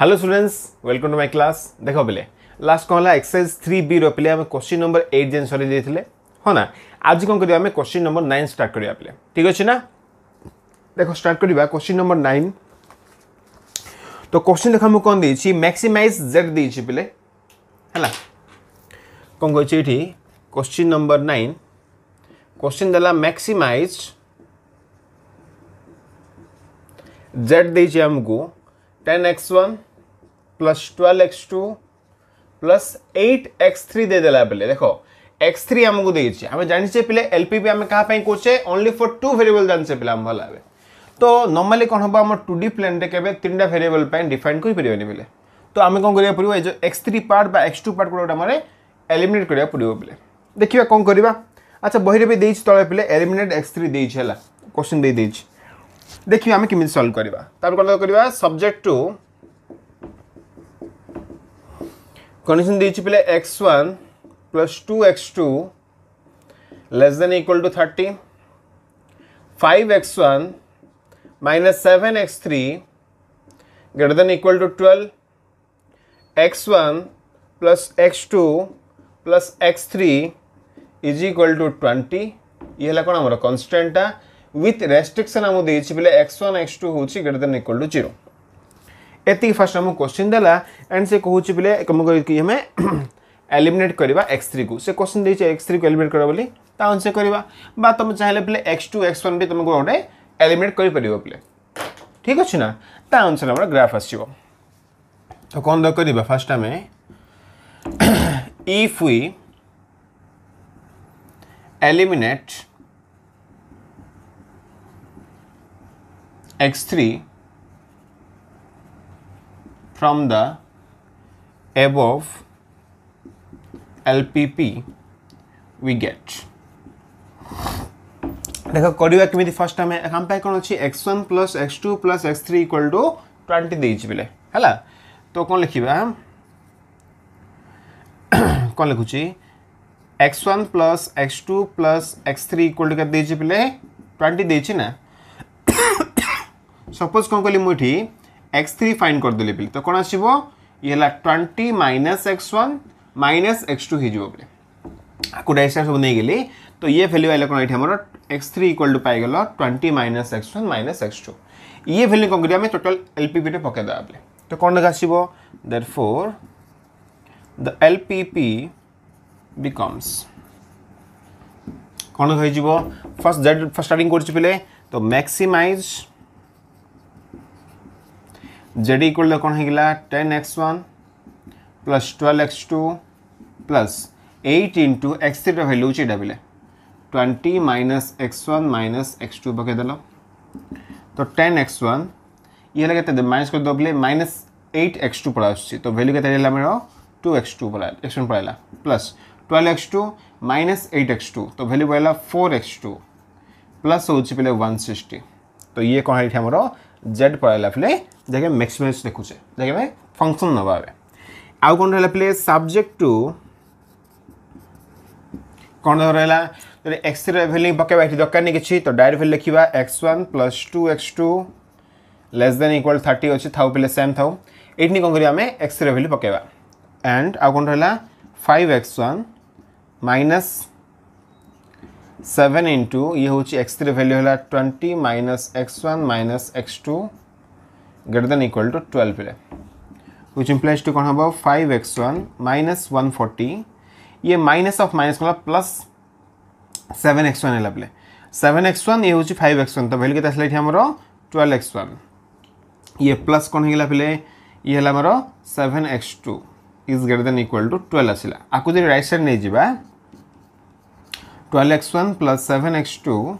Hello students, welcome to my class. देखो पिले last कौन है एक्सरसाइज 3B रो पिले हम क्वेश्चन नंबर 8 जेन सरी देथिले हो ना। आज कौन करिया हमें क्वेश्चन नंबर 9 स्टार्ट करिया पिले। ठीक अछि ना। देखो स्टार्ट करिबा क्वेश्चन नंबर 9। तो क्वेश्चन देखा हम कौन देछि मैक्सिमाइज z देछि पिले हला। कौन कहछि एठी क्वेश्चन नंबर 9 क्वेश्चन दला मैक्सिमाइज z देछि हमको 10x1 plus 12x2 plus 8x3 दे देला पहले। देखो x3 हमको देछि हमें जानि छे पहले एलपीपी हमें कहा पई कोचे ओनली फॉर 2 वेरिएबल जानि छे पहले हम भला हबे। तो नॉर्मली कोन होबा हम 2D प्लेन रे केबे 3टा वेरिएबल पे डिफाइन करि परिबेनी पहले। तो हमें कोन करिया पड़िबो ए जो x3 पार्ट बा x2 पार्ट कोटा हमरे एलिमिनेट करिया पड़िबो पहले। देखिबा कोन करिबा। अच्छा बही रे भी देछि तळे पहले एलिमिनेट x3 देछि हला क्वेश्चन दे देछि। देखिए हमें किमिति सॉल्व करिबा। तार कोन करिबा सब्जेक्ट टू कंडीशन देछि पहले x1 plus 2x2 less than equal to 30, 5x1 minus 7x3 greater than equal to 12, x1 plus x2 plus x3 is equal to 20। ये हला कोन हमर कांस्टेंट विथ रेस्ट्रिक्शन हम देछि पहले x1 x2 होछि ग्रेटर देन इक्वल टू 0। एति first हम question देला एंड से कहूछि पहले कम कि हमें एलिमिनेट करबा x3 को। से क्वेश्चन देछि x3 को एलिमिनेट करबा बोली ता आंसर करबा बा तुम चाहेले पहले x2 x1 भी तुमको गोटे एलिमिनेट करि परिबो पहले। ठीक अछि ना। ता आंसर हमर ग्राफ आसीबो। तो कोन द करबा फर्स्ट हमें if we eliminate x3 from the above LPP we get। देखो करिवा किमिति फर्स्ट हमें हम पाई कोन अछि x1 plus x2 plus x3 इक्वल टू 20 देछि बिले हला। तो कोन लिखिबा कोन लिखुछि x1 plus x2 plus x3 इक्वल टू के देछि बिले 20 देछि ना। सपोज कौन कली मुठी x3 फाइंड कर देली तो कौन आसीबो ये हला 20 माइनस x1 माइनस x2 ही जो बले आकु डायरेक्शन सब नै गेली। तो ये वैल्यू आइला कोन एठी हमर x3 इक्वल टू पाई गेलो 20 माइनस x1 माइनस x2। ये वैल्यू कोन करिया में टोटल एलपीपी रे पके दा बले। तो कौन लगा आसीबो देयरफॉर द एलपीपी बिकम्स कौन होई जिवो फर्स्ट z फर्स्ट स्टार्टिंग करछि पले। तो मैक्सिमाइज z इक्वल कौन होगा 10x1 plus 12x2 plus 8 into x3 value इटा बोले 20 माइनस x1 माइनस x2 पके देल। तो 10x1 ये लगे माइनस कर दो बोले माइनस 8x2 पड़ा तो वैल्यू के 2x2 पड़ा x1 पड़ा प्लस 12x2 माइनस 8x2 तो वैल्यू पड़ा 4x2 प्लस हो पे 160। तो ये कौन है हमरो z पड़ाला पहले देखे मैक्सिमाइज देखुचे देखे में फंक्शन नबावे आउ कोन रहला पहले सब्जेक्ट टू कोन रहला तो x3 वैल्यू पकेबा एठी दरकार नै किछि। तो डायरेक्ट वैल्यू लिखिबा x1 plus 2x2 less than equal 30 अछि थाउ पहले सेम थाउ एठी कोन करिया हमें x3 वैल्यू पकेबा एंड आउ कोन रहला 5x1 माइनस 7 इंटू ये हूँ x3 वैल्यू है 20 minus x1 minus x2 greater than equal to 12 पे विच इम्प्लाइज टू कौन हम 5x1 माइनस 140 ये माइनस ऑफ माइनस मतलब प्लस 7x1 है पे 7x1 ये हूँ 5x1 तो वैल्यू के हमरो 12x1 ये प्लस कौन होगा पे ये है हमरो 7x2 is greater than equal to 12 आसला। आपको जो राइट साइड नहीं जीवा 12x1 plus 7x2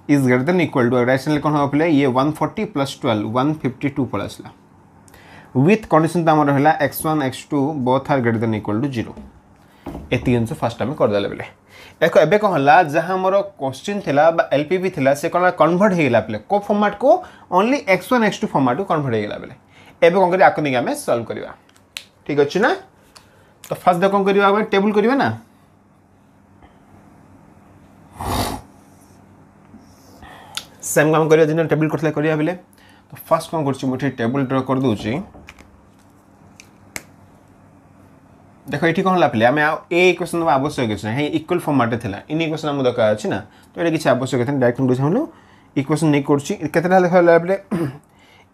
is greater than equal to right side कौन हो पे ये 140 प्लस 12 152 पड़ा आसला विथ कंडीशन तो हमर हला x1 x2 both are greater than equal to 0। एति आंसर फर्स्ट टाइम कर देले बेले। देखो एबे कोन हला जहां हमर क्वेश्चन थिला बा एलपीपी थिला से कोन कन्वर्ट हे गेला पे को फॉर्मेट को ओनली x1 x2 फॉर्मेट को कन्वर्ट हे गेला बेले। एबे कोन करी आको निगा में सॉल्व करबा। ठीक अछि ना। तो फर्स्ट देखो करबा हम टेबल करबा ना। सेम काम करिया दिन टेबल करथले करिया बेले। तो फर्स्ट कौन कर टेबल ड्र कर दूची देख ये कौन पे आम ए इक्वेशन आवश्यक अच्छे ना इक्वल फॉर्मेट था इन इक्वेशन आम दरकार अच्छे ना तो ये किसी आवश्यक था डायरेक्ट बुझाऊँ इक्वेशन नहीं कर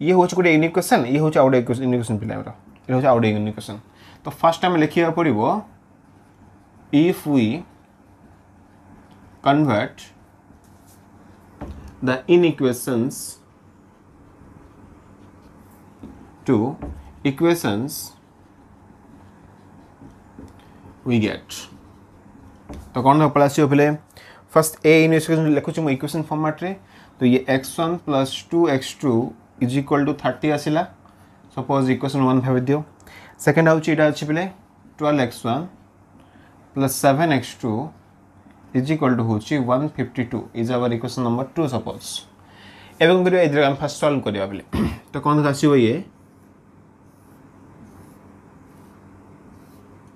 ये हूँ गोटे इन इक्वेशन ये हूँ आउट इन इक्वेशन पे ये हूँ आउट इन इक्वेशन तो फर्स्ट आम लिखा पड़ो if we convert the inequations to equations we get तो कौन पड़ा पे फर्स्ट ए इन इक्वेशन लिखुच मो इक्वेशन फॉर्मेट रे तो ये x1 + 2x2 = 30 आसला सपोज इक्वेशन 1 भाव दियो सेकंड आउची एटा अछि पे 12x1 + 7x2 = होची 152 is our equation number 2 suppose एवं करियो इधर हम फर्स्ट सॉल्व करियो बोले तो कौन आसीबो ये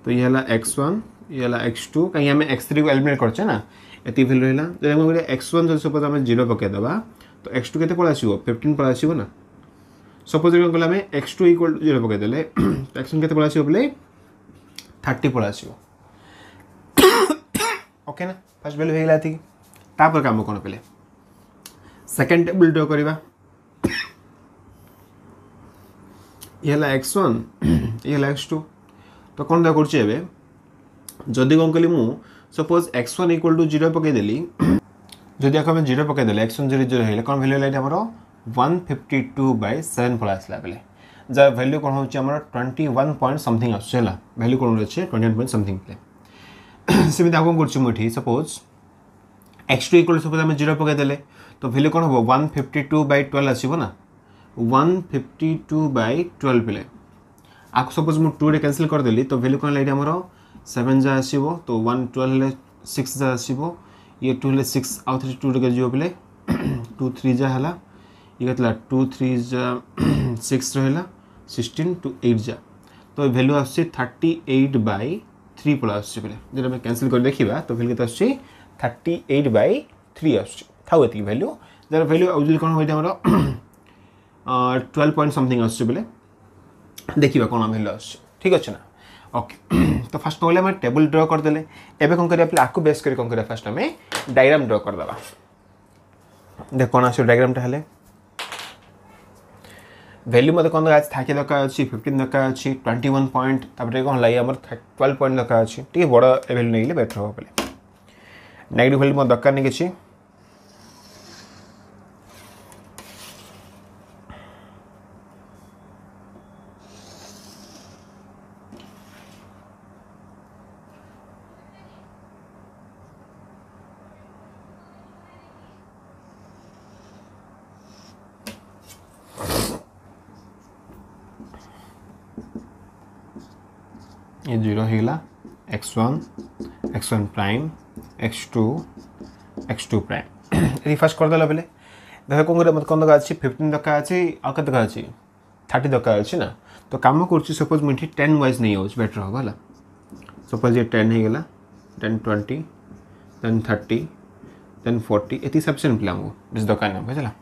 तो ये हला x1 ये हला x2 कहीं हमें x3 को एलिमिनेट करछे ना एती वैल्यू रहला जब हम करियो x1 जो सपोज हम 0 पके दबा तो x2 केते पळ आसीबो 15 पळ आसीबो ना सपोज कोन कला में x2 = 0 पके देले तो x1 केते पळ आसीबो बोले 30 पळ आसीबो ओके ना फर्स्ट वैल्यू हो गला थी तापर काम कोन पले सेकंड टेबल ड्रॉ करबा ये हला x1 ये हला x2 तो कोन दा करछि एबे जदी कोन कली मु सपोज x1 = 0 पके देली जदी आक हम 0 पके देले x1 0 0 हेले कोन वैल्यू लाइट हमरो 152/7 पळ आसला बेले जा वैल्यू कोन होछि हमरो 21 पॉइंट समथिंग आछला वैल्यू कोन अछि 21 पॉइंट समथिंग पे सेमी दागों करछि मुठी सपोज x2 = सपोज हम 0 पके देले तो वैल्यू कोन हो 152/12 आसीबो ना 152/12 पेले आक सपोज मु 2 रे कैंसिल कर देली तो वैल्यू कोन लाइट हमरो 7 जा आसीबो तो 1 12 ले 6 जा आसीबो ये 2 ले 6 आ 3 2 रे जियो पेले 2 3 जा हला ये कतला 2 3 जा 6 रहला 16 to 8 जा तो वैल्यू आसी 38/3 पळ आसी पेले जे हम कैंसिल कर देखिबा तो वैल्यू केते आसी 38/3 आसी थाउ एती वैल्यू जर वैल्यू यूजुअली कोन होइता हमरो 12 पॉइंट समथिंग आसी पेले देखिबा कोन वैल्यू आसी ठीक अछि ना ओके तो फर्स्ट पहले हम टेबल ड्रॉ कर देले एबे कोन करिया पे आकु बेस करी कोन करिया फर्स्ट हमें डायग्राम ड्रॉ कर दबा देख कोन आसी डायग्राम ता हले वैल्यू मते कोन आज थाके दका अछि 15 दका अछि 21 पॉइंट तापर कोन लाई हमर 12 पॉइंट दका अछि ठीक बडा वैल्यू नेले बेटर हो पले नेगेटिव वैल्यू म दका नै किछि ये 0 हेला x1 प्राइम x2 प्राइम ये फर्स्ट कर देला बेले देखो कोन करे मत कोन दका अछि 15 दका अछि आ कत दका अछि 30 दका अछि ना तो काम करछि सपोज मिठी 10 वाइज नहीं होछ बेटर हो वाला सपोज ये 10 हे गेला 10 20 then 30 then 40 एती सब्शन प्लान को बिस दका ना बुझला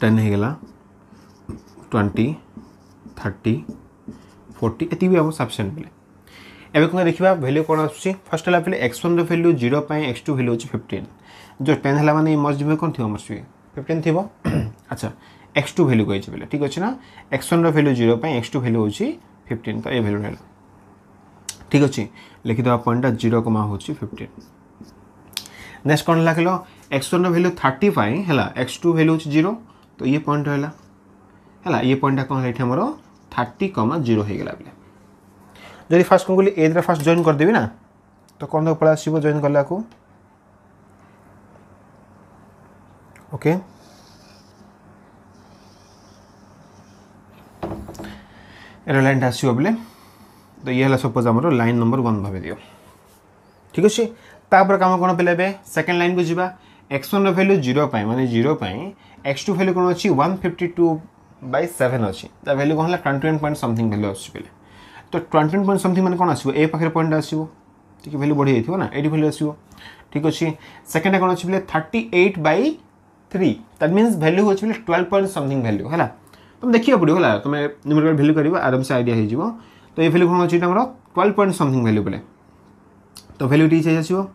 10 हे गेला 20 30 40 एती भी हम सब्शन पे एबे कोन देखिबा वैल्यू कोन आछि फर्स्ट हला पे x1 रो वैल्यू 0 पय x2 वैल्यू अछि 15 जो 10 हला माने मस्ट में कोन थिबो हमर 15 थिबो अच्छा x2 वैल्यू कहै छै बेले ठीक अछि ना x1 रो वैल्यू 0 पय x2 वैल्यू अछि 15 तो ए वैल्यू रहला ठीक अछि लिखि दबा पॉइंट 0 कमा होछि 15 नेक्स्ट कोन लागलो x1 रो वैल्यू 30 पय हला x2 वैल्यू अछि 0 तो ये पॉइंट रहला हला ये पॉइंट कोन हेठी हमरो 30,0 हो गला बेले जदि फर्स्ट कोन ए द्रा फर्स्ट जॉइन कर देबी ना तो कोन दो पळा आसीबो जॉइन करला को ओके एरो लाइन आसीबो बेले तो ये हला सपोज हमरो लाइन नंबर 1 भाबे दियो ठीक अछि तापर काम कोन पेले बे सेकंड लाइन को जिबा x1 रो वैल्यू 0 पाए माने 0 पाए x2 वैल्यू कोन अछि 152/7 अछि द वैल्यू कोन हला 21 पॉइंट समथिंग वैल्यू अछि बेले तो 21 पॉइंट समथिंग माने कोन आसीबो ए पाखरे पॉइंट आसीबो ठीक वैल्यू बढ़ी जाइथिबो ना 80 वैल्यू आसीबो ठीक अछि सेकंड कोन अछि बेले 38/3 दैट मींस वैल्यू होछि बेले 12 पॉइंट समथिंग वैल्यू हला तुम देखियो पडियो हला तुम न्यूमेरिकल वैल्यू करिवो आराम से आईडिया हे जिवो तो ये वैल्यू कौन अच्छी आम 12 पॉइंट समथिंग वैल्यू बोले तो वैल्यू टी चेंज आसो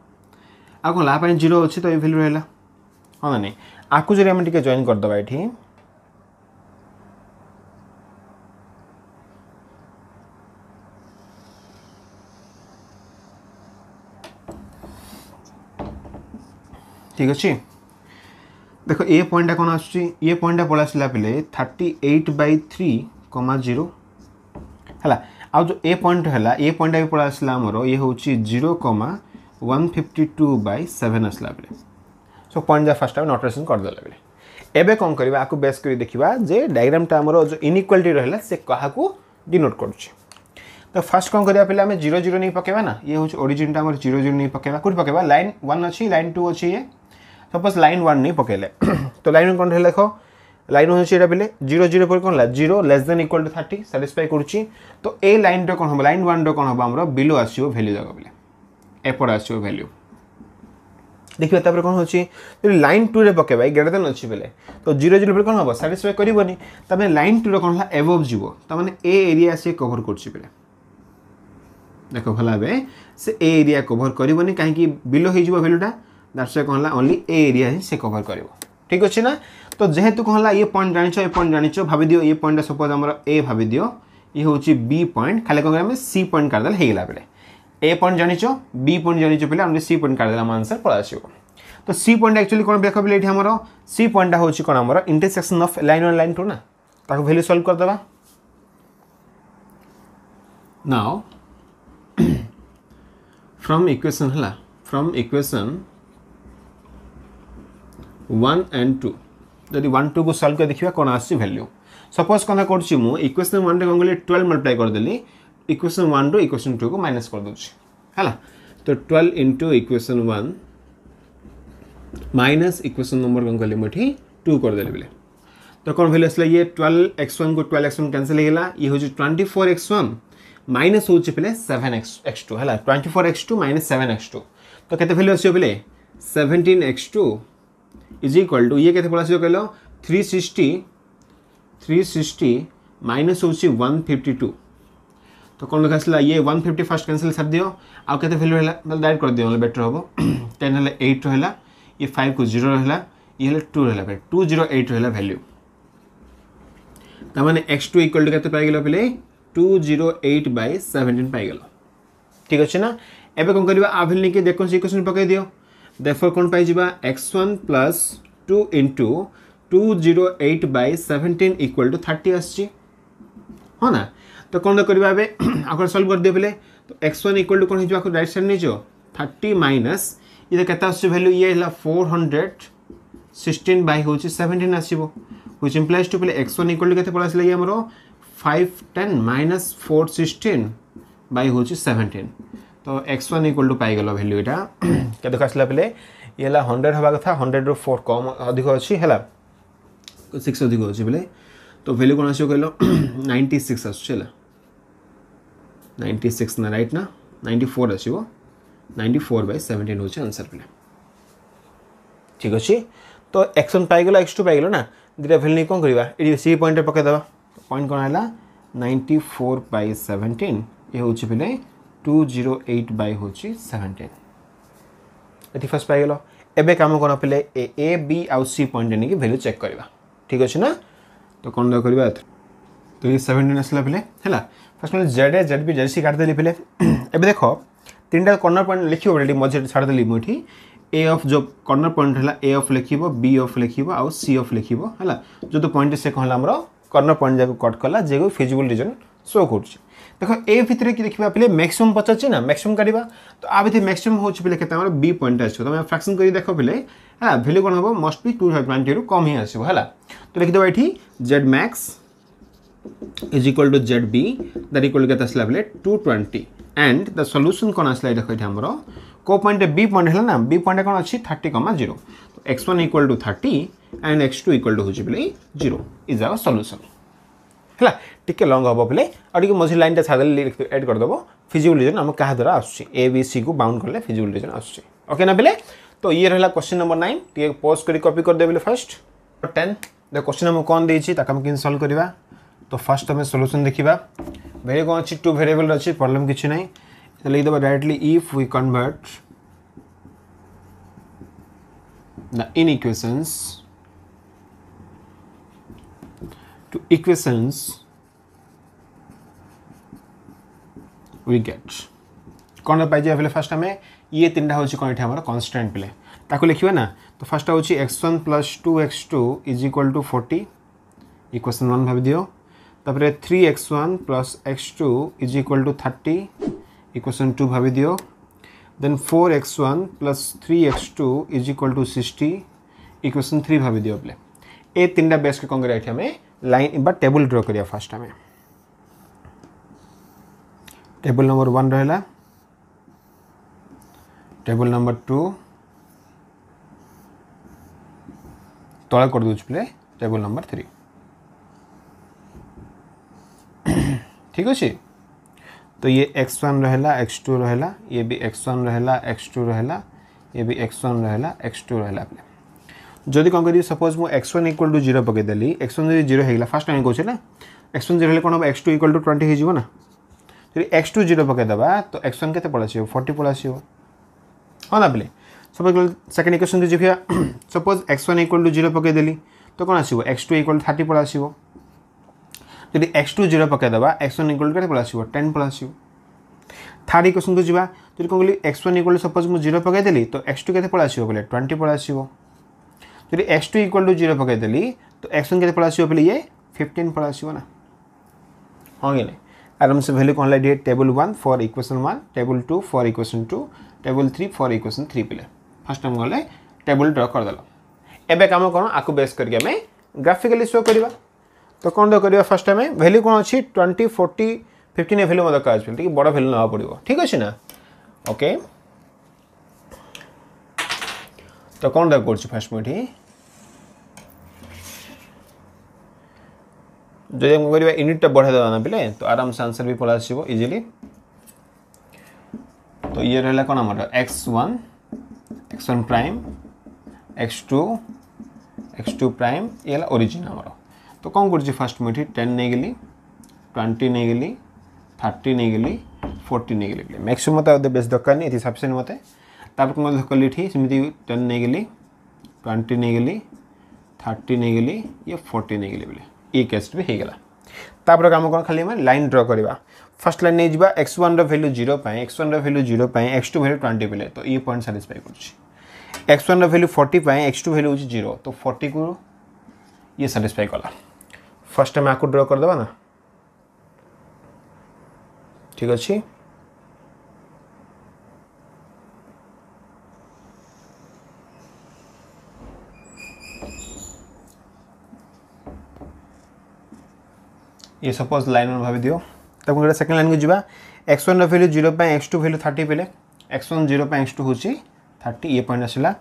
आ कौन लाप 0 अच्छी तो ये वैल्यू रहा हाँ ना नहीं आपको जो आम टे जॉइन करदे ये ठीक अच्छे देख ए पॉइंटा कौन आसुची ये पॉइंटा पड़ा आसला पे 38/3,0 है आ जो ए पॉइंट है ए पॉइंटा भी पड़ा आसला आमर ये हूँ 0,152/7 आसला पे सो पॉइंट जा फास्ट नोटेशन करदे बेले एबे कौन करवा आपको बेस कर देखा जे डायग्रामटा आमर जो इनइक्वालिटी रहा से क्या डिनोट करुच्छे तो फास्ट कौन करवा पे आम 0 0 नहीं पकेबा ना ये हूँ ओरिजिनटा आम 0 0 नहीं पकेबा कौट पकेबा लाइन 1 अच्छी लाइन 2 अच्छी ये सपोज लाइन 1 नहीं पकेले तो लाइन कौन है देख लाइन हूँ पे 0 0 पर कौन 0 less than equal to 30 satisfy करुच्ची तो ए लाइन कौन हम लाइन 1 कौन हम आम बिलो आसो भैल्यू जगह बोले एपट आसो भैल्यू देखिए तापर कौन होची लाइन 2 रे पकेबा ग्रेटर देन अच्छी बेले तो 0 0 पर कौन हम साटिस्फाई करबनी तबे लाइन 2 रे कौन है एबव जीवो त माने ए एरिया से कवर करछि बेले देखो भला बे से ए एरिया कवर करबनी काहे कि बिलो हे जीवो वैल्यूटा दैट्स व्हाई कौन ओनली ए एरिया ही से कवर करिवो ठीक अछि ना तो जेहेतु कौन ये पॉइंट जानिछो ए पॉइंट जानिछो भाबी दियो ये पॉइंट सपोज हमर ए भाबी दियो ये होची बी पॉइंट खाली कौन हम सी पॉइंट कर देल हे गेला बेले ए पॉइंट जानिछो बी पॉइंट जानिछो पहले हमने सी पॉइंट कर देला हम आंसर पड़ा आसीबो तो सी पॉइंट एक्चुअली कौन देखो बेले एठी हमर सी पॉइंट होची कौन हमर इंटरसेक्शन ऑफ लाइन 1 लाइन 2 ना ताको वैल्यू सॉल्व कर देबा नाउ फ्रॉम इक्वेशन हला फ्रॉम इक्वेशन 1 and 2 जदि 1 2 को सॉल्व कर देखिबा कोन आसी वैल्यू सपोज कोन करछि मु इक्वेशन 1 रे कोन गले 12 मल्टीप्लाई कर देली इक्वेशन 1 रो इक्वेशन 2 को माइनस कर दोछि हला तो 12 into equation 1 minus equation number कोन गले मठी 2 कर देले बेले तो कोन वैल्यू असला ये 12x1 को 12x1 कैंसिल हे गेला ये हो 24x1 माइनस होछि पहले 7x2 हला 24x2 माइनस 7x2 तो केते वैल्यू आसी पहले 17x2 इज इक्वल टू ये कैसे पड़ा कहलो 360 माइनस हो 152 तो कौन लिखा ये 150 फास्ट कैंसिल कर दियो आ केते वैल्यू हैला मतलब डायरेक्ट कर दियो बेटर होबो 10 हैला 8 रहला ये 5 को 0 रहला ये हैला 2 रहला 208 रहला वैल्यू त माने x2 इक्वल टू केते पाइ गेलो पहले 208/17 पाइ गेलो ठीक अछि ना एबे कोन करबा आ वैल्यू के देखो इक्वेशन पकाई दियो therefore कौन पाई जिबा x1 plus 2 into 208/17 equal to 30 आछि हो ना तो कौन करबा बे आकर सॉल्व कर दियो पहले तो x1 equal to कौन हिजो आकर राइट साइड नै जो 30 माइनस ये केता आछि वैल्यू ये हला 416 बाय होछि 17 आसीबो व्हिच इंप्लाइज टू पहले x1 equal to केते पड़ा आछला ये हमरो 510 माइनस 416 बाय होछि 17 तो x1 इक्वल टू पाई गलो वैल्यू एटा के देखा आसला पहले ये हला 100 हवा कथा 100 रो 4 कम अधिक अछि हला 6 अधिक अछि बेले तो वैल्यू कोन आछो कहलो 96 आछला 96 ना राइट ना 94 आछिबो 94/17 होछि आंसर पहले ठीक अछि तो x1 पाई गलो x2 पाई गलो ना दिरा वैल्यू कोन करबा एडी सी पॉइंट पके दबा पॉइंट कोन आला 94/17 ये होछि पहले 208/17 एटी फर्स्ट पाई गेलो एबे काम कोन पले A B uh C point ने की वैल्यू चेक करबा ठीक अछि ना तो कोन द करबा तो ये 17 असला पले हैला फर्स्ट में Z A Z B Z C काट देली पले एबे देखो तीनटा कॉर्नर पॉइंट लिखियो ऑलरेडी मजे छाड़ देली मोठी ए ऑफ जो कॉर्नर पॉइंट हैला ए ऑफ लिखिबो बी ऑफ लिखिबो आ सी ऑफ लिखिबो हैला जो तो पॉइंट से कहला हमरो कॉर्नर पॉइंट जाको कट कला जेगो फिजिबल रीजन शो करछि देखो ए भितर की देखिबा पले मैक्सिमम पचाछि ना मैक्सिमम काढिबा तो आ भितर मैक्सिमम होछि पले केते हमर बी पॉइंट आछो तो हम फ्रैक्शन करी देखो पले हा वैल्यू कोन होबो मस्ट बी 220 रु कम ही आछो हैला तो लिखि देबा एठी z max is equal to zb that equal to केते असला पले 220 and the solution कोन असला देखो एठी हमरो को पॉइंट बी पॉइंट हैला ना बी पॉइंट कोन अछि 30, 0 तो x1 equal to 30 and x2 equal to होछि पले 0 is our solution हैला टिके लॉन्ग हबो पले आ टिके मझी लाइन ता छाडल ऐड कर दबो फिजिबल रीजन हम कहा द्वारा आछी ए बी सी को बाउंड करले फिजिबल रीजन आछी ओके ना पले तो ये रहला क्वेश्चन नंबर 9 टिके पॉज करी कॉपी कर देबे फर्स्ट 10 द क्वेश्चन हम कोन देछि ताका हम किन सॉल्व करबा तो फर्स्ट हमें सॉल्यूशन देखिबा वैल्यू कौन अच्छी टू वेरिएबल अच्छी प्रॉब्लम किसी ना तो लिख दबा directly if we convert the inequations to equations we get कौन पाई जे फर्स्ट आम ये तीन हूँ कौन ये आम कन्स्टांट पे ताको लिखा ना तो फर्स्ट हूँ x1 + 2x2 = 40 इक्वेशन 1 भाव दियो तापर 3x1 + x2 = 30 इक्वेशन 2 भाव दियो then 4x1 + 3x2 = 60 इक्वेशन 3 भाव दियो प्ले ए तीन बेस के कौन करिया हमें लाइन बा टेबल ड्रॉ करिया फर्स्ट हमें टेबल नंबर 1 रहला टेबल नंबर 2 तले कर दूच प्ले टेबल नंबर 3 ठीक अच्छे तो ये x1 रहला x2 रहला ये भी x1 रहला x2 रहला ये भी x1 रहला x2 रहला प्ले जदि कौन करी सपोज मु x1 = 0 पके देली x1 जदि 0 हेगला फर्स्ट टाइम कहछे ना x1 0 हेले कोन x2 = 20 हे जीवो ना जदि x2 0 पके दबा तो x1 केते पड़ासियो 40 पड़ासियो हां ना प्ले सपोज सेकंड इक्वेशन जे फिया सपोज x1 = 0 पके देली तो कोन आसीबो x2 = 30 पड़ासियो जदि x2 0 पके दबा x1 = केते पड़ासियो 10 पड़ासियो थर्ड इक्वेशन को जीवा जदि कोन x1 = सपोज मु 0 पके देली तो x2 केते पड़ासियो बोले 20 पड़ासियो जदि x2 = 0 पके देली तो x1 केते पड़ासियो बोले ये 15 पड़ासियो ना हां गेले आराम से वैल्यू कोन ला table 1 for equation 1 table 2 for equation 2 table 3 for equation 3 पिले फर्स्ट टाइम गले टेबल ड्रा कर दलो एबे काम कोन आकु बेस करके हमें ग्राफिकली शो करबा तो कौन दो करिया फर्स्ट टाइम वैल्यू कौन अच्छी 20 40 15 वैल्यू मत दरकार अछि ठीक बड़ा वैल्यू ना पड़ो ठीक अछि ना ओके तो कौन दरकार अछि फर्स्ट में ठीक जो हम करिया यूनिट टा बढ़ा देना पिले तो आराम से आंसर भी पड़ा आसीबो इजीली तो ये रहला कोन हमर x1 प्राइम x2 प्राइम ये ओरिजिन हमर तो कौन कर फर्स्ट में 10 नहीं गली 20 नहीं गली 30 नहीं गली 40 नहीं गली मैक्सिमम मत बेस दरकार नहीं ये सफिशिएंट मत तापर कौन कली ठीक सेमती 10 नहीं गली 20 नहीं गली 30 नहीं गली ये 40 नहीं गली बोले ये केस भी हो गला तापर काम कौन खाली में लाइन ड्रॉ करवा फर्स्ट लाइन नहीं जा x1 वैल्यू 0 पाए x1 वैल्यू 0 पाए x2 वैल्यू 20 पे तो ये पॉइंट सैटिस्फाई कर x1 वैल्यू 40 पाए x2 वैल्यू 0 तो 40 को ये सैटिस्फाई कला फर्स्ट टाइम आपको ड्रॉ कर देवा ना ठीक अच्छे ये सपोज लाइन में भावी दियो तब सेकंड लाइन को जीवा x1 वैल्यू 0 पाए x2 वैल्यू 30 पे x1 0 पाए x2 होची 30 ये पॉइंट आसला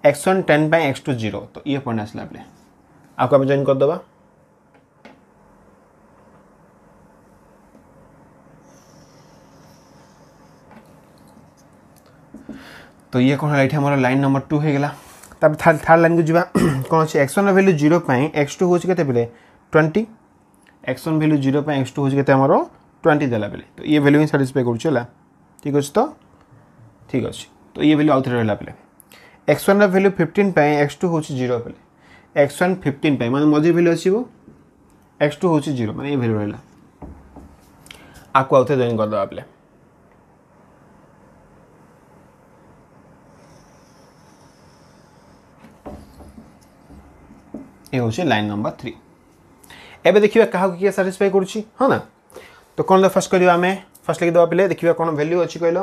x1 10 पाए x2 0 तो ये पॉइंट आसला पे आपको हम जॉइन कर देबा तो ये कौन है हमारा लाइन नंबर 2 हो गला तब थर्ड लाइन को जीवा कौन अच्छे x1 वैल्यू 0 पाए x2 होची केते बेले 20 x1 वैल्यू 0 पाए x2 होची केते हमरो 20 देला बेले तो ये वैल्यू सैटिस्फाई कर चला ठीक अछि तो ठीक अछि तो ये वैल्यू आउथरे रहला बेले x1 वैल्यू 15 पाए x2 होची 0 बेले x1 15 पाए माने मझी वैल्यू आसीबो x2 होची 0 माने ये वैल्यू रहला आको आउथरे जॉइन कर दबा बेले ये होची लाइन नंबर 3 एबे देखिबा काहा के सैटिस्फाई करछि हां ना तो कोन फर्स्ट करिवा हमें फर्स्ट लिख दबा पले देखिबा कोन वैल्यू अछि कहलो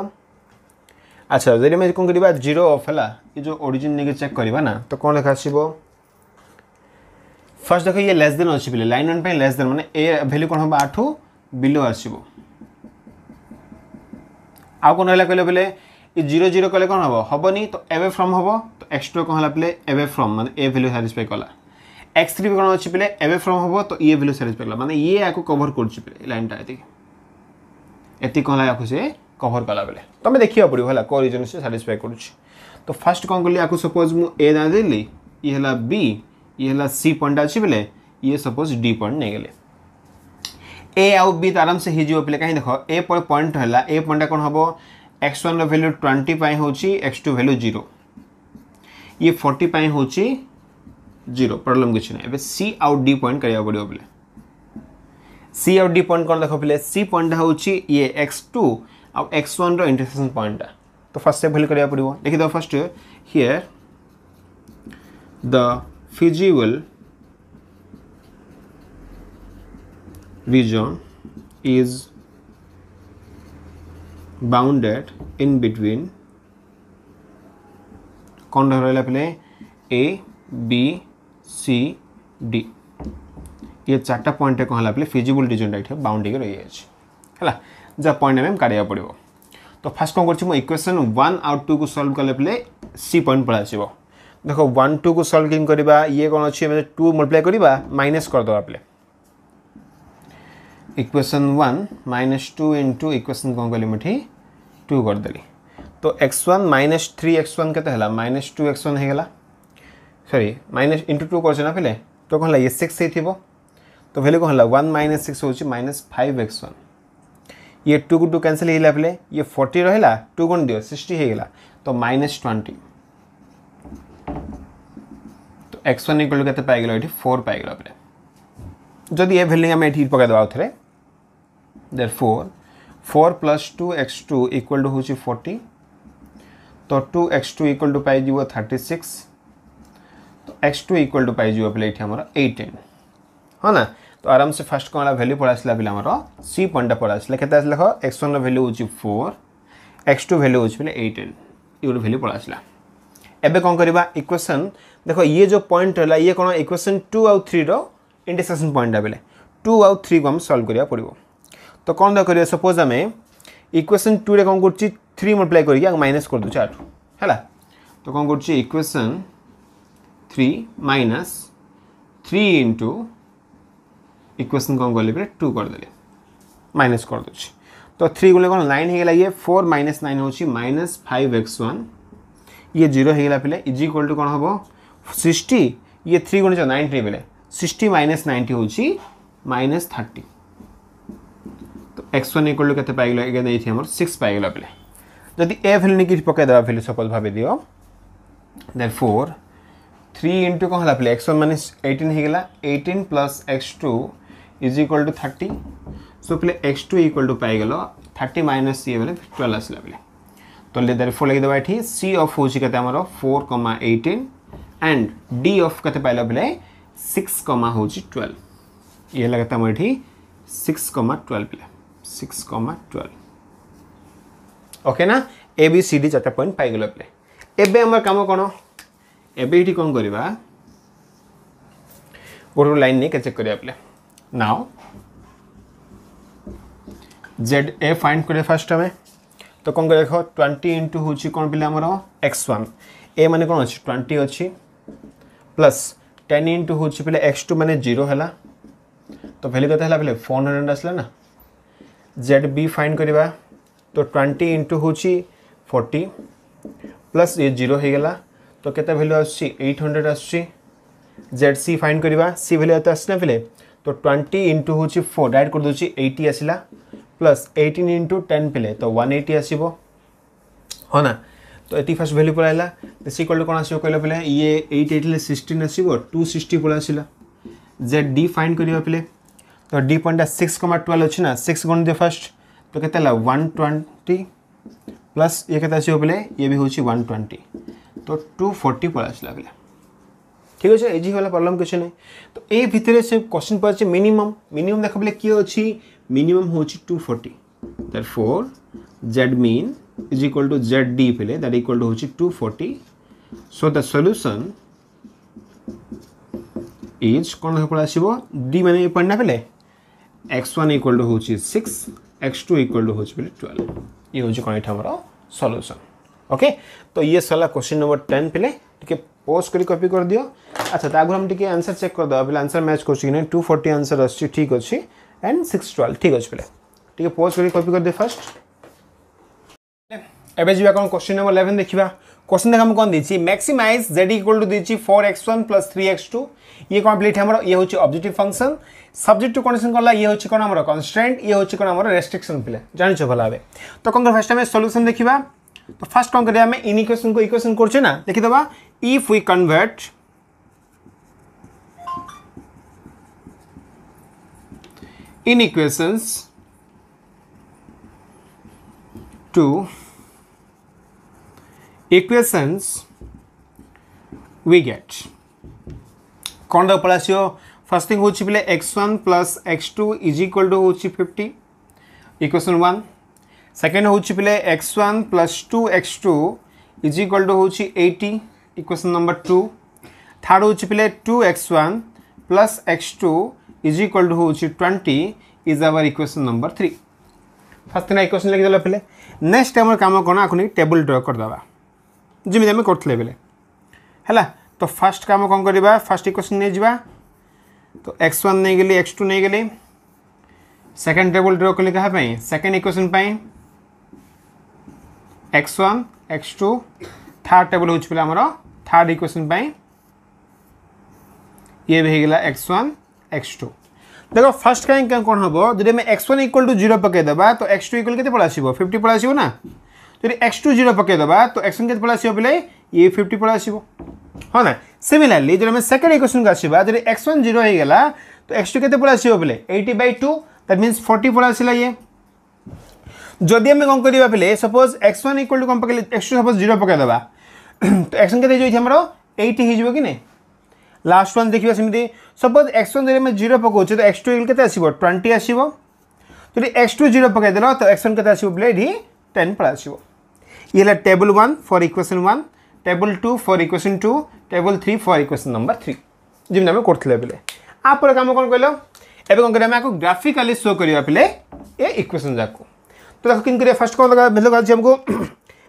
अच्छा जरे में कोन करिवा 0 ऑफ हला ये जो ओरिजिन ने चेक करिवा ना तो कोन लिखा आसीबो फर्स्ट देखो ये लेस देन अछि पले लाइन 1 पे लेस देन माने ए वैल्यू कोन होबा 8 बिलो आसीबो आ कोन हला कहले पले ये 0 0 कले कोन हबो हबनी तो अवे फ्रॉम हबो तो x2 कोन हला पले अवे फ्रॉम माने ए वैल्यू सैटिस्फाई कला x3 भी कोन अछि पले अवे फ्रॉम हबो तो ये वैल्यू सैटिस्फाई कला माने ये आको कवर करछि पले लाइन टा एति कोन ला आको से कवर कला बेले तमे देखिया पड़ियो हला को रीजन से सैटिस्फाई करछि तो फर्स्ट कोन करली आको सपोज मु ए ना देली ये हला b ये हला c पॉइंट अछि बेले ये सपोज d पॉइंट नै गेले ए आउ बी तो आराम से हो पे कहीं देख ए पॉइंट है ए पॉइंट कौन हम x1 वैल्यू 20 पाई होची x2 वैल्यू 0 ये 40 पाई होची 0 प्रॉब्लम कुछ नहीं एबे सी आउ डी पॉइंट करिया पड़ियो बोले सी आउ डी पॉइंट कौन देख पे सी पॉइंट होची ये x2 आउ x1 रो इंटरसेक्शन पॉइंट तो फर्स्ट स्टेप वैल्यू करिया पड़ियो देखि दो first here the feasible region is bounded in between कौन रहा पे ए बी सी डी ये चार्टा पॉइंट कौन है फिजिबल रिजन ये बाउंडिंग रही है जहाँ पॉइंट आम काढ़ा पड़ो तो फास्ट कौन कर इक्वेशन 1 और 2 को सॉल्व कले पे सी पॉइंट पड़ा आसो देखो 1 2 को सॉल्व किंग करबा ये कौन अच्छे 2 मल्टीप्लाई करबा माइनस कर दो पे इक्वेशन 1 -2 इंटू इक्वेशन कौन कली मुठी 2 कर देली तो x1 -3x1 के है -2x1 हो गला सॉरी माइनस इंटू 2 कर पे तो कौन ये 6 ही थी तो वैल्यू कौन 1 - 6 हो -5x1 ये 2 को 2 कैंसिल हो पे ये 40 रहा 2 गुण दियो 60 हो गला तो -20 तो x1 इक्वल के पाइगला ये 4 पाइगला पे जदि ये वैल्यू आम ये पकईदेवा थे therefore 4 + 2x2 इक्वल टू होची 40 तो 2x2 इक्वल टू पाई 36 तो x2 इक्वल टू पाई पे ये आम 18 हाँ ना तो आराम से फास्ट कौन वैल्यू पड़ा आसला पे आम सी पॉइंट पड़ा आसला के देख x1 वैल्यू हो 4 x2 वैल्यू हो 18 ये वैल्यू पड़ा आसला एबे कौन करबा इक्वेशन देखो ये जो पॉइंट है ये कौन इक्वेशन 2 और 3 रो इंटरसेक्शन पॉइंट बेले 2 और 3 को हम सॉल्व करिया पड़ो तो कौन दा करिया सपोज आम इक्वेशन 2 रे कौन कर 3 मल्टीप्लाई करिया माइनस कर दूचे 8 है तो कौन कर इक्वेशन 3 माइनस 3 इंटू इक्वेशन कौन कले 2 कर देले माइनस कर दूचे तो 3 गुणे कौन 9 हो गला ये 4 - 9 हो -5x1 ये 0 हो गला पे इज इक्वल टू कौन हम 60 ये 3 गुणे 90 बेले 60 - 90 हो -30 तो x1 इक्वल टू के पाइगला ये 6 पाइगला पे जदि ए वैल्यू नहीं पकईदेवा वैल्यू सपोज भाव दियो therefore 3 इंटू कौन है x1 - 18 हो गला 18 + x2 इज इक्वल टू 30 सो पे x2 इक्वल टू पाइगल 30 माइनस ये बेले 12 आसला पे तो therefore लगे ये सी ऑफ हो 4, 18 एंड डी ऑफ के पाइल पे 6, हो 12 ये लगता है ये 6, 12 पे 6, 12 ओके ना A B C D 4 point पाइगल पे एबे हमर काम कौन एबे ये कौन करवा गोटे लाइन नहीं चेक करिया पे नाउ जेड ए फाइंड करिया फर्स्ट हमें तो कौन कर देखो 20 इंटू हूँ कौन पे आमर x1 ए माने कौन अच्छी 20 अच्छी प्लस 10 इंटू हूँ पे x2 माने 0 है तो वैल्यू कहते हैं 400 आसला ना जेड बी फाइंड करवा तो 20 इंटू हूँ 40 प्लस ये 0 हो गला तो केते वैल्यू आसुची 800 आसुची जेड सी फाइंड करवा सी वैल्यू एत आसना पे तो 20 इंटू हूँ 4 डायरेक्ट कर दूची 80 आसला प्लस 18 इंटू 10 पे तो 180 आसो हाँ ना तो ये फर्स्ट वैल्यू पड़ा दिस इक्वल टू कौन आसो कहले पे ये 880 16 आसो 260 पड़ा आसला जेड डी फाइंड करवा पे तो डी पॉइंट 6, 12 अच्छी ना 6 गुण दियो फर्स्ट तो केते 120 प्लस ये केते आसो पे ये भी हूँ 120 तो 240 पड़ा आसला पे ठीक अच्छे इजी वाला प्रॉब्लम कुछ नहीं तो ये भितर से क्वेश्चन पड़े मिनिमम मिनिमम देख पे किए अच्छी मिनिमम हूँ 240 therefore z mean is equal to zd पे that equal to हूँ 240 so the solution is कौन पड़ा आसो d मैंने ये पढ़ना पे x1 इक्वल टू हूँ 6 x2 इक्वल टू हूँ 12 ये हूँ कौन ये सॉल्यूशन ओके तो ये सारा क्वेश्चन नंबर 10 पे टे पोस्ट करी कॉपी कर दियो अच्छा तो आगे हम टे आंसर चेक कर दो पे आंसर मैच कर 240 आंसर अच्छी ठीक अच्छे एंड 612 ठीक अच्छे पे टे पोस्ट करी कॉपी कर दे फर्स्ट एबे जीवा कौन क्वेश्चन नंबर 11 देखिबा क्वेश्चन देख हम कौन दी maximise z equal to the 4x1 plus 3x2 ये कंप्लीट हमर ये होची objective function subject to condition करला ये होची कोन हमर कांस्टेंट ये होची कोन हमर रेस्ट्रिक्शन पिले जानि छ भला बे तो कोन फर्स्ट में सॉल्यूशन देखिबा तो फर्स्ट कोन करिया में इन इक्वेशन को इक्वेशन करछे ना देखि दबा if we convert inequations to equations we get कौन द पलासियो फर्स्ट थिंग होची बिले x1 plus x2 is equal to होची 50 इक्वेशन 1 सेकंड होची बिले x1 plus 2x2 is equal to होची 80 इक्वेशन नंबर 2 थर्ड होची बिले 2x1 plus x2 is equal to होची 20 is our equation number 3 first ना इक्वेशन लिख देला पहले नेक्स्ट हमर काम कोना आखुनी टेबल ड्रा कर दबा जिमी आम करते बेले है तो फास्ट काम कौन करवा फास्ट इक्वेशन नहीं जावा तो x1 नहीं गली x2 नहीं गली सेकेंड टेबल ड्र कली क्या second equation x1 x2 third table हो आमर थर्ड इक्वेशन ये भी गला x1 x2 देखो फास्ट कहीं कौन हम जब आम x1 इक्वल टू 0 पकईदेबा तो x2 इक्वल के पड़ा 50 पड़ा आसो ना जो x2 0 पकईदेबा तो x1 के पड़ा आसो बोले ये 50 पड़ा आसो हाँ ना सिमिलरली जो आम सेकेंड इक्वेशन को आसवा जब x1 0 हो गला तो x2 के पड़ा आसो बोले 80/2 दैट मीन्स 40 पड़ा आसला ये जदि आम कौन करवा पे सपोज x1 इक्वल टू कौन पकड़े x2 सपोज 0 पकईदेबा तो x1 के आमर 80 हो कि नहीं लास्ट वन देखिए सेमती सपोज x1 जब आम 0 पकाउे तो x2 इक्वल के आसो 20 आसो जब x2 0 पकईदेल तो x1 के आसो बोले ये 10 पड़ा आसो ये table 1 for equation 1 table 2 for equation 2 table 3 for equation number 3 gym आम करते बेले आपर कम कौन कहल एवं कौन करें आपको ग्राफिकाली शो करवा पे ये इक्वेशन जाक तो देखो किन फर्स्ट कौन भैल्यू दरकार हमको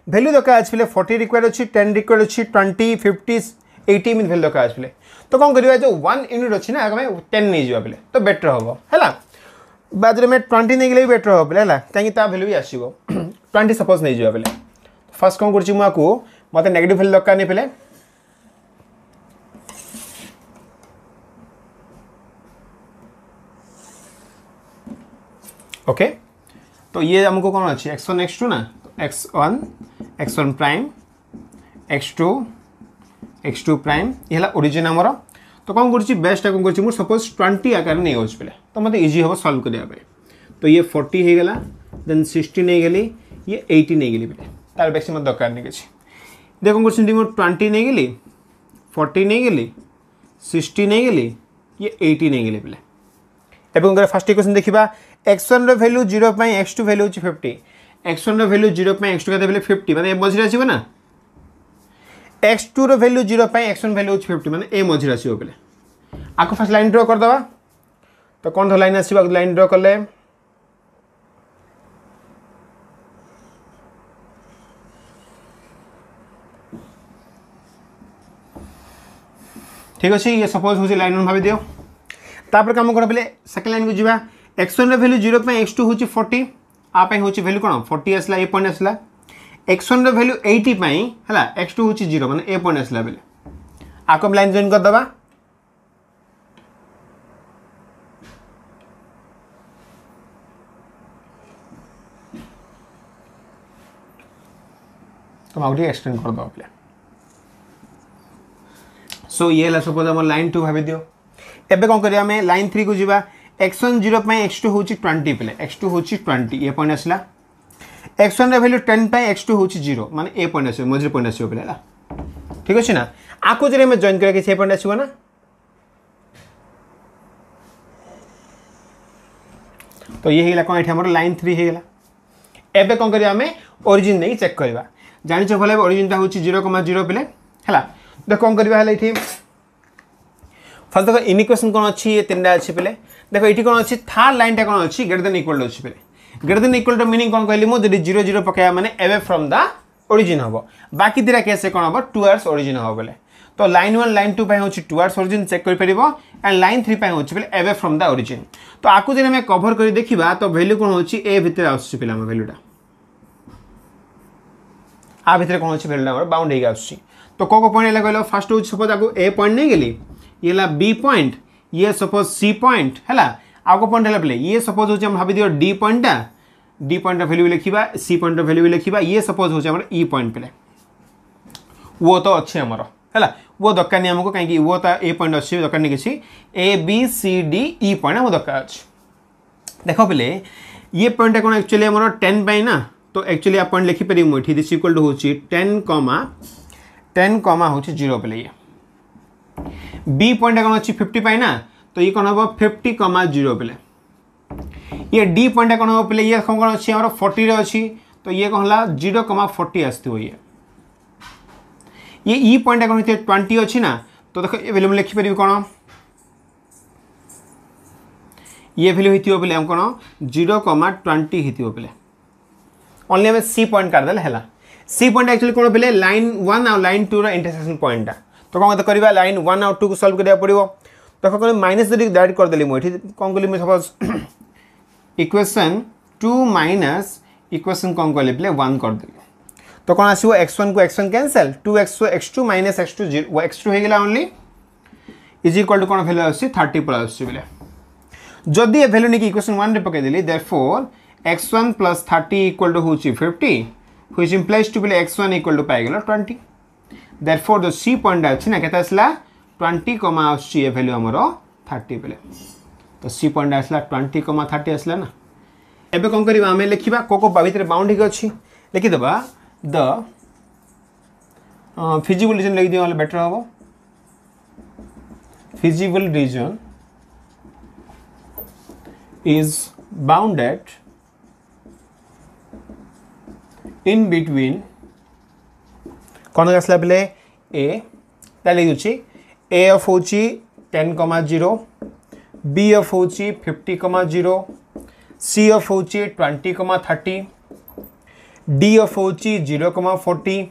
भैल्यू दरकार आज 40 रिक्वायर्ड अच्छी 10 रिक्वायर्ड अच्छी 20 50 80 मिनट भैल्यू दरकार आज तो कौन करवा जो 1 यूनिट अच्छी ना आगे 10 नहीं जावा पे तो बेटर हम है बाद में 20 नहीं गले बेटर हम पे कहीं भैल्यू भी आसो 20 सपोज नहीं जावा पे फर्स्ट कौन कर मत नेगेटिव भैल्यू दरकार नहीं पे ओके तो ये हमको कौन अच्छी x1 x2 ना तो x1 प्राइम x2 प्राइम ये ओरिजिन आमर तो कौन कर बेस्ट कौन कर सपोज 20 आकार नहीं हो पे तो मतलब इजी हम सल्व करने तो ये 40 हो गला देन 60 नहीं गली ये 80 नहीं गली पे तार बेसी मत दरकार नहीं किसी देख कौन कर 20 नहीं गली 40 नहीं गली 60 नहीं गली ये 80 नहीं गली पे एवं फर्स्ट इक्वेशन देखा x1 रो वैल्यू 0 x2 वैल्यू 50 x1 रो वैल्यू 0 x2 के वैल्यू 50 माने ए मझिरे आसीबो ना x2 रो वैल्यू 0 x1 वैल्यू 50 माने ए मझिरे आसीबो बेले आको फर्स्ट लाइन ड्रा कर दबा तो कौन लाइन आसीबा लाइन ड्रा करले ठीक अच्छे ये सपोज हो लाइन वन भाव दियो तापर कम कर पे सेकेंड लाइन को जीवा x1 वैल्यू 0 x2 हूँ 40 आप हूँ वैल्यू कौन 40 आसला ए पॉइंट आसला x1 वैल्यू 80 है x2 हूँ 0 माने ए पॉइंट आसला बेले आको लाइन जॉइन कर दबा तो आउट एक्सटेंड कर दबा पे सो ये सपोज आम लाइन 2 भाव दियो एबे कौन करिया में लाइन 3 को जीवा x1 0 x2 हूँ 20 पे x2 हूँ 20 ये पॉइंट आसला x1 वैल्यू 10 x2 हूँ 0 माने ए पॉइंट आसो मझे पॉइंट आसो पे ठीक अच्छे ना आपको जब मैं जॉइन करके से पॉइंट आसो ना तो ये होगा कौन ये हमारे लाइन 3 होगा एबे कौन करिया में ओरिजिन नहीं चेक करवा जानिछ भले ओरिजिनटा हूँ 0,0 पे है देख कौन करवा ये फर्स्ट देखो इन इक्वेशन कौन अच्छी ये 3टा अच्छी पे देखो ये कौन अच्छी थर्ड लाइन टा कौन अच्छी ग्रेटर देन इक्वल अच्छी पे ग्रेटर देन इक्वल मीनिंग कौन कहली मुझे 0 0 पकाया माने अवे फ्रॉम द ओरिजिन हम बाकी दिरा केस कौन हम टुवर्ड्स ओरिजिन हम बोले तो लाइन 1 लाइन 2 हूँ टुवर्ड्स ओरिजिन चेक कर पार एंड लाइन 3 हूँ अवे फ्रॉम द ओरिजिन तो आपको जब आम कभर कर देखा तो वैल्यू कौन हो ए भितर आस पे वैल्यूटा आ भितर कौन अच्छे भैल्यूटा आम बाउंड होकर आस तो कौ पॉइंट है कहल फास्ट हूँ सपोज आपको ए पॉइंट नहीं गली ये है बी पॉइंट ये सपोज सी पॉइंट है आउ पॉइंट है पे ये सपोज हूँ भाई दियो डी पॉइंटा डी पॉइंट भैल्यू भी लिखा सी पॉइंट भैल्यू भी लिखा ये सपोज हूँ ई पॉइंट पे वो तो अच्छे आमर है वो दरकार नहीं आमको कहीं वो तो ए पॉइंट अच्छे दरकार नहीं किसी A B C D E point आम दरकार अच्छे देख पे ये पॉइंट कौन एक्चुअली आम 10 पाई ना तो एक्चुअली आप पॉइंट लिखिपर मुझे दिस इक्वल टू हूँ 10 कमा हूँ 0 पे ये बी पॉइंट कौन अच्छी 50 पाई ना तो ये कौन हम 50 कमा 0 पे ये डी पॉइंट कौन हम पे ये कौन अच्छी 40 अच्छी तो ये कौन है 0 कमा 40 आसो ये ई पॉइंट कौन 20 अच्छी ना तो देख ये वैल्यू लिखिपर कौन ये वैल्यू होती पे हम कौन 0,20 होते पे ओनली हमें सी पॉइंट करदे है सी पॉइंट एक्चुअली कौन पे लाइन 1 और लाइन 2 इंटरसेक्शन पॉइंट तो कौन करवा लाइन 1 और 2 को सॉल्व करा पड़ो तो कौन माइनस जब डायरेक्ट करदेली मुझे कौन कली सपोज इक्वेशन 2 माइनस इक्वेशन कौन कली पे 1 करदेली तो कौन आसो x1 को x1 cancel 2x2 minus x2 x2 हो गला ओनली इज इक्वल टू कौन वैल्यू आसी 30 प्लस बोले जदि ये वैल्यू नहीं इक्वेशन 1 रे पकईदेली therefore x1 plus 30 equal to हूँ 50 which implies to be x1 equal to पाइगल 20 देयरफॉर जो सी पॉइंट अच्छी ना केते आसला 20 कमा आसची ये वैल्यू हमरो 30 पे तो सी पॉइंट आसला 20 कमा 30 आसला ना एबे कोन करबा हमें लिखिबा को भीतर बाउंड हिक अछि लिखि देबा द फिजिबल रीजन लिखि दियो बेटर हो feasible region is bounded in between कौन आसला पे ए लिखी ए ऑफ हूँ 10,0 बी ऑफ हूँ 50,0 सी ऑफ हूँ 20,30 डी ऑफ हूँ 0,40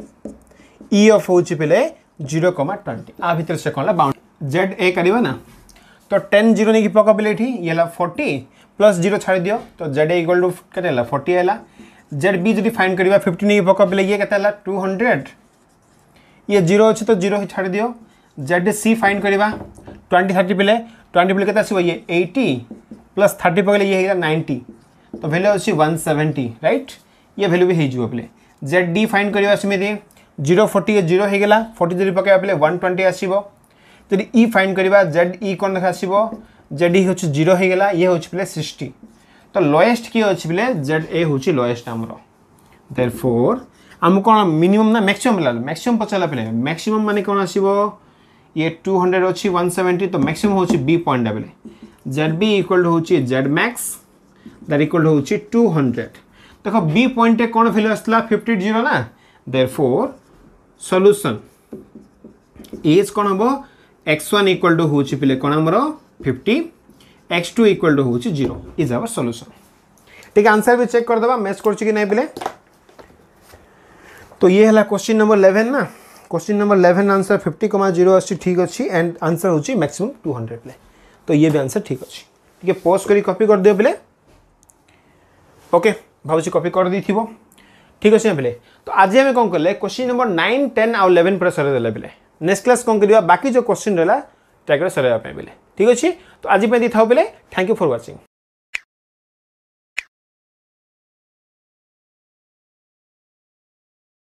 ई ऑफ हूँ पे 0,20 आ भीतर से कौन बाउंड जेड ए करवा ना तो 10 0 नहीं पकड़े ये 40 प्लस 0 छाड़ दियो तो जेड इक्वल टू के 40 है जेड बी जो फाइंड करवा 50 नहीं पकड़े ये के 200 ये 0 अच्छे तो 0 ही छाड़ दियो जेड सी फाइंड करवा 20 30 पे 20 पे के आसो ये 80 प्लस 30 पकड़े ये 90 तो वैल्यू अच्छी 170 राइट ये वैल्यू भी हो पे जेड डी फाइंड करवा सेमती 040 0 हो गला 40 जब पकड़ा पे 120 आसो जब ई फाइंड करवा जेड ई कौन देखा आसो जेड ई हूँ 0 हो गला ये हूँ पे 60 तो लोएस्ट किए अच्छी पे जेड ए हूँ लोएस्ट आमर देयरफॉर आम कौन मिनिमम ना मैक्सिमम पचारा पे मैक्सिमम माने कौन आसो ये 200 अच्छी 170 तो मैक्सिमम हूँ बी पॉइंट पे जेड बी इक्वल हूँ जेड मैक्स दैट इक्वल हूँ 200 देखो बी पॉइंट कौन वैल्यू आसला 50 0 ना देयरफॉर सॉल्यूशन इज कौन हम x1 इक्वल टू हूँ पे कौन आमर 50 x2 इक्वल टू हूँ 0 इज आवर सॉल्यूशन ठीक है आंसर भी चेक कर दबा मैच कर कि नहीं पे तो ये है क्वेश्चन नंबर 11 ना क्वेश्चन नंबर 11 आंसर 50,0 अच्छी ठीक अच्छी एंड आंसर हूँ मैक्सिमम 200 पे तो ये भी आंसर ठीक अच्छी ठीक है पॉज करी कॉपी कर दियो पे ओके भावी कॉपी कर दी थी ठीक अच्छे पे तो आज आम कौन कले क्वेश्चन नंबर 9 10 और 11 पर सर पे नेक्स्ट क्लास कौन करवा बाकी जो क्वेश्चन रहा ट्राई कर सर पे ठीक अच्छे तो आज दी था पे थैंक यू फॉर वाचिंग।